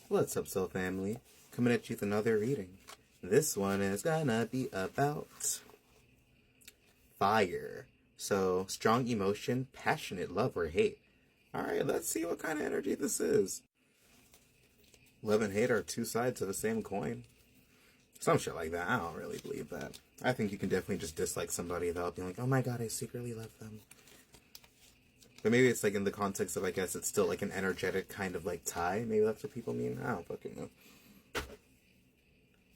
What's up, Soul Family? Coming at you with another reading. This one is gonna be about fire. So, strong emotion, passionate love or hate. Alright, let's see what kind of energy this is. Love and hate are two sides of the same coin. Some shit like that. I don't really believe that. I think you can definitely just dislike somebody without being like, oh my god, I secretly love them. But maybe it's like in the context of, I guess it's still like an energetic kind of like tie. Maybe that's what people mean. I don't fucking know.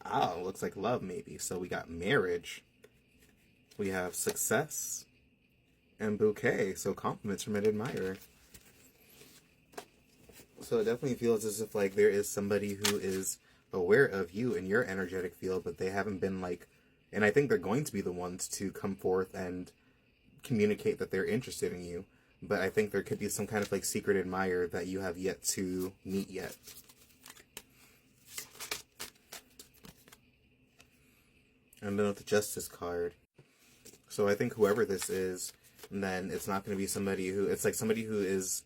Oh, looks like love maybe. So we got marriage. We have success. And bouquet. So compliments from an admirer. So it definitely feels as if like there is somebody who is aware of you in your energetic field, but they haven't been like, and I think they're going to be the ones to come forth and communicate that they're interested in you. But I think there could be some kind of like secret admirer that you have yet to meet yet. And then with the Justice card. So I think whoever this is, then it's not going to be somebody who, it's like somebody who is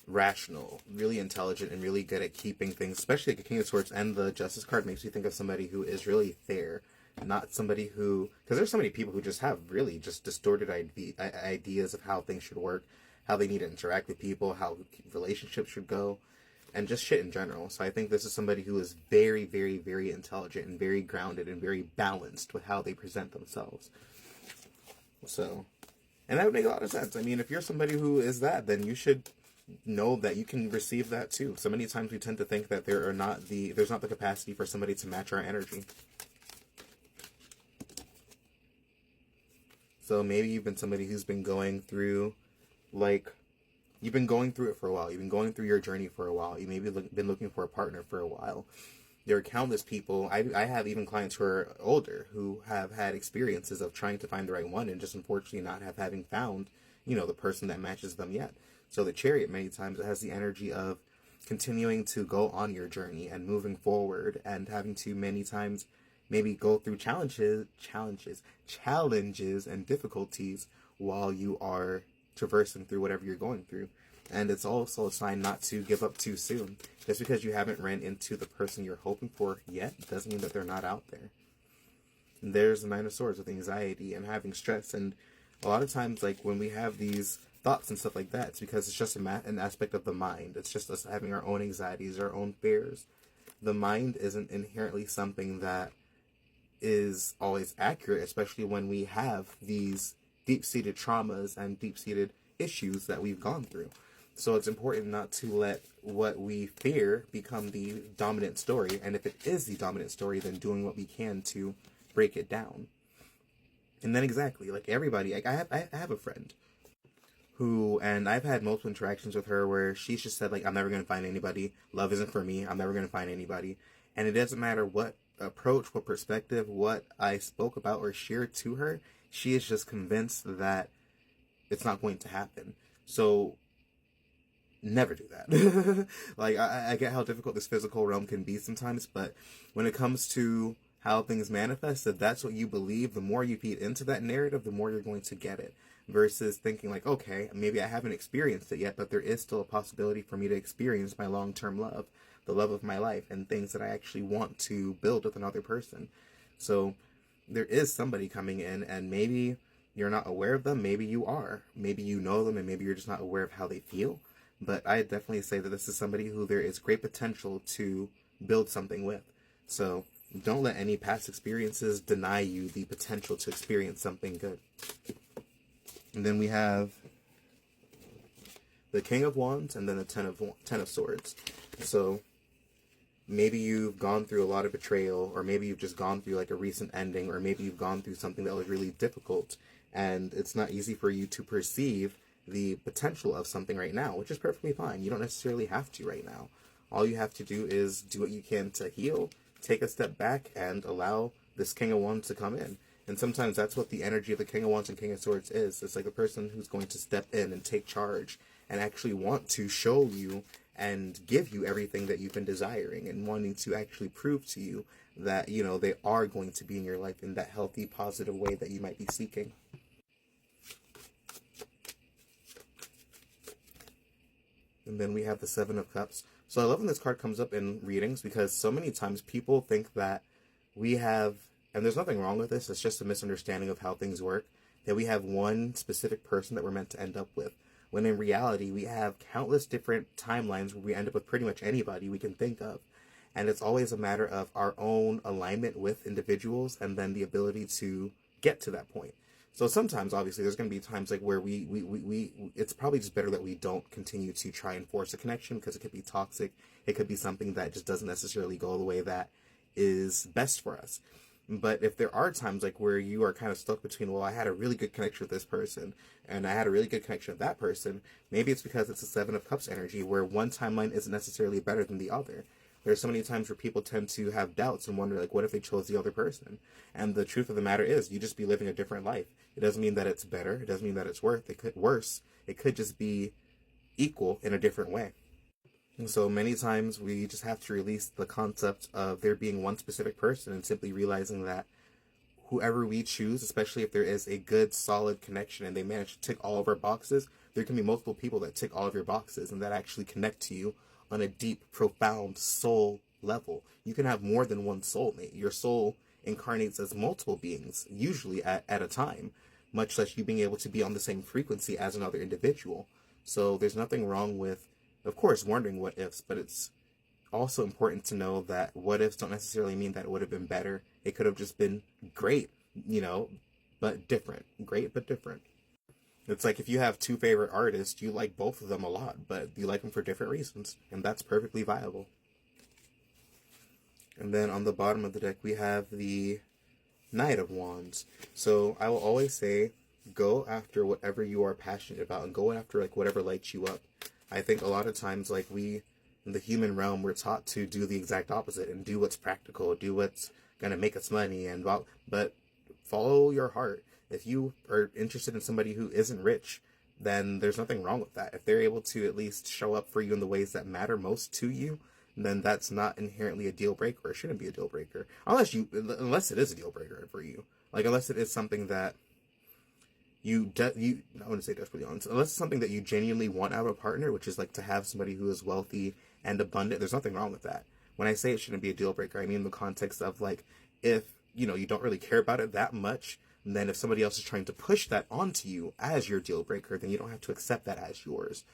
rational, really intelligent, and really good at keeping things, especially like a King of Swords and the Justice card makes you think of somebody who is really fair. Not somebody who, because there's so many people who just have really just distorted ideas of how things should work, how they need to interact with people, how relationships should go, and just shit in general. So I think this is somebody who is very, very, very intelligent and very grounded and very balanced with how they present themselves. So, and that would make a lot of sense. I mean, if you're somebody who is that, then you should know that you can receive that too. So many times we tend to think that there's not the capacity for somebody to match our energy. So maybe you've been somebody who's been going through, like, you've been going through it for a while. You've been going through your journey for a while. You maybe been looking for a partner for a while. There are countless people. I have even clients who are older who have had experiences of trying to find the right one and just unfortunately not having found, the person that matches them yet. So the Chariot many times has the energy of continuing to go on your journey and moving forward and having to many times maybe go through challenges and difficulties while you are traversing through whatever you're going through. And it's also a sign not to give up too soon. Just because you haven't ran into the person you're hoping for yet doesn't mean that they're not out there. And there's the Nine of Swords with anxiety and having stress. And a lot of times, like, when we have these thoughts and stuff like that, it's because it's just an aspect of the mind. It's just us having our own anxieties, our own fears. The mind isn't inherently something that is always accurate, especially when we have these deep-seated traumas and deep-seated issues that we've gone through. So it's important not to let what we fear become the dominant story. And if it is the dominant story, then doing what we can to break it down. And then exactly, like everybody, like I have a friend who, and I've had multiple interactions with her where she's just said, like, I'm never going to find anybody. Love isn't for me. I'm never going to find anybody. And it doesn't matter what approach, what perspective, what I spoke about or shared to her, she is just convinced that it's not going to happen. So never do that. Like, I get how difficult this physical realm can be sometimes, but when it comes to how things manifest, if that's what you believe, the more you feed into that narrative, the more you're going to get it. Versus thinking like, okay, maybe I haven't experienced it yet, but there is still a possibility for me to experience my long-term love, the love of my life, and things that I actually want to build with another person. So there is somebody coming in, and maybe you're not aware of them, maybe you are. Maybe you know them, and maybe you're just not aware of how they feel. But I definitely say that this is somebody who there is great potential to build something with. So don't let any past experiences deny you the potential to experience something good. And then we have the King of Wands and then the Ten of Swords. So maybe you've gone through a lot of betrayal, or maybe you've just gone through like a recent ending, or maybe you've gone through something that was really difficult, and it's not easy for you to perceive the potential of something right now, which is perfectly fine. You don't necessarily have to right now. All you have to do is do what you can to heal, take a step back, and allow this King of Wands to come in. And sometimes that's what the energy of the King of Wands and King of Swords is. It's like a person who's going to step in and take charge and actually want to show you and give you everything that you've been desiring and wanting to actually prove to you that, they are going to be in your life in that healthy, positive way that you might be seeking. And then we have the Seven of Cups. So I love when this card comes up in readings because so many times people think that we have, and there's nothing wrong with this, it's just a misunderstanding of how things work, that we have one specific person that we're meant to end up with. When in reality, we have countless different timelines where we end up with pretty much anybody we can think of. And it's always a matter of our own alignment with individuals and then the ability to get to that point. So sometimes, obviously, there's going to be times like where it's probably just better that we don't continue to try and force a connection because it could be toxic. It could be something that just doesn't necessarily go the way that is best for us. But if there are times like where you are kind of stuck between, well, I had a really good connection with this person and I had a really good connection with that person, maybe it's because it's a Seven of Cups energy where one timeline isn't necessarily better than the other. There's so many times where people tend to have doubts and wonder, like, what if they chose the other person? And the truth of the matter is, you just be living a different life. It doesn't mean that it's better. It doesn't mean that it's worse. It could just be equal in a different way. And so many times we just have to release the concept of there being one specific person and simply realizing that whoever we choose, especially if there is a good, solid connection and they manage to tick all of our boxes, there can be multiple people that tick all of your boxes and that actually connect to you on a deep, profound soul level. You can have more than one soulmate. Your soul incarnates as multiple beings, usually at a time, much less you being able to be on the same frequency as another individual. So there's nothing wrong with, of course, wondering what ifs, but it's also important to know that what ifs don't necessarily mean that it would have been better. It could have just been great, but different. Great, but different. It's like if you have two favorite artists, you like both of them a lot, but you like them for different reasons, and that's perfectly viable. And then on the bottom of the deck, we have the Knight of Wands. So I will always say, go after whatever you are passionate about, and go after like whatever lights you up. I think a lot of times, like we, in the human realm, we're taught to do the exact opposite and do what's practical, do what's gonna make us money, but follow your heart. If you are interested in somebody who isn't rich, then there's nothing wrong with that. If they're able to at least show up for you in the ways that matter most to you, then that's not inherently a deal breaker, or shouldn't be a deal breaker. Unless it is a deal breaker for you. Like, unless it is something that I wouldn't say desperately honest, unless it's something that you genuinely want out of a partner, which is like to have somebody who is wealthy and abundant, there's nothing wrong with that. When I say it shouldn't be a deal breaker, I mean in the context of like, if, you don't really care about it that much, and then if somebody else is trying to push that onto you as your deal breaker, then you don't have to accept that as yours.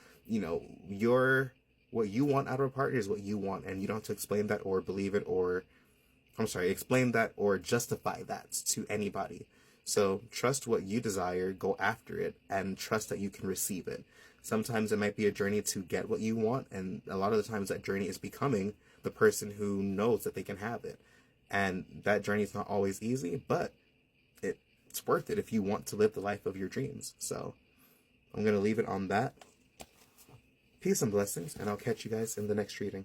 What you want out of a partner is what you want, and you don't have to explain that or explain that or justify that to anybody. So trust what you desire, go after it, and trust that you can receive it. Sometimes it might be a journey to get what you want, and a lot of the times that journey is becoming the person who knows that they can have it. And that journey is not always easy, but it's worth it if you want to live the life of your dreams. So I'm going to leave it on that. Peace and blessings, and I'll catch you guys in the next reading.